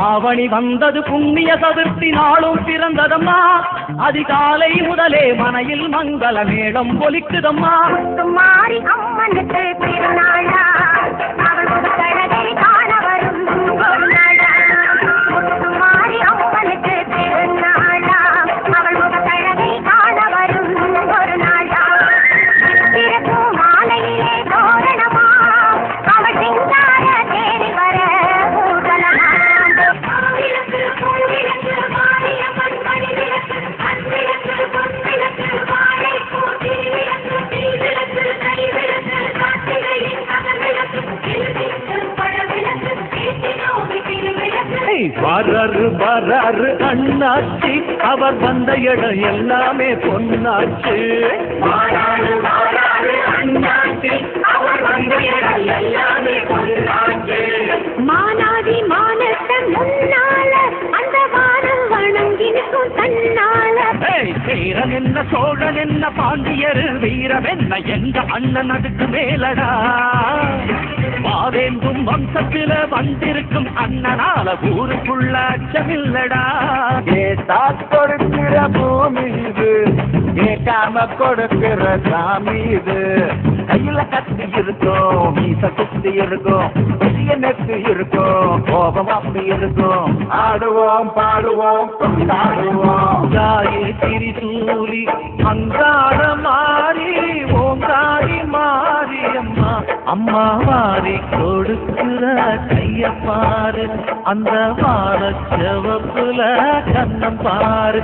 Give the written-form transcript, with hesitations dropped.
ஆவணி வந்தது புண்ணிய சதுர்த்தி நாளும் பிறந்ததம்மா அதிகாலை முதலே மனையில் மங்கள மேளம் ஒலிக்குதம்மா மாறி அம்மனுக்கு திருநாளா அவள் முகத்தழகை காண வரும் ஒரு நாளா மாறி அம்மனுக்கு திருநாளா அவள் முகத்தழகை காண வரும் ஒரு நாளா பிறக்கும் மாலையிலே தோரணமா அவள் சிங்கார தேடி வர ஊர்வலமா வராரு வராரு அண்ணாச்சி அவர் வந்த இடம் எல்லாமே பொன்னாச்சு மானாதி மானத்தை முன்னால அந்த வானம் வணங்கினுக்கும் தன்னால வீரன் என்ன சோழன் என்ன பாண்டியர் வீரம் என்ன எங்க அண்ணன் அதுக்கு மேலடா மாவேந்தும் வம்சத்தில வந்திருக்கும் அண்ணனால ஊருக்குள்ள அச்சமில்லடா கேட்டா கொடுக்கிற பூமி இது கேட்காம கொடுக்கிற சாமி இது கையில கத்தி இருக்கும் மீச குத்தி இருக்கும் பெரிய நெத்து இருக்கும் கோபம் அப்படி இருக்கும் ஆடுவோம் பாடுவோம் கொண்டாடுவோம் ஜாயே திரிசூலி அங்கார மாறி ஓங்காரி மாறி அம்மா அம்மா மாறி கொடுக்கிற கைய பாரு அந்த வார செவப்புல கண்ணம் பாரு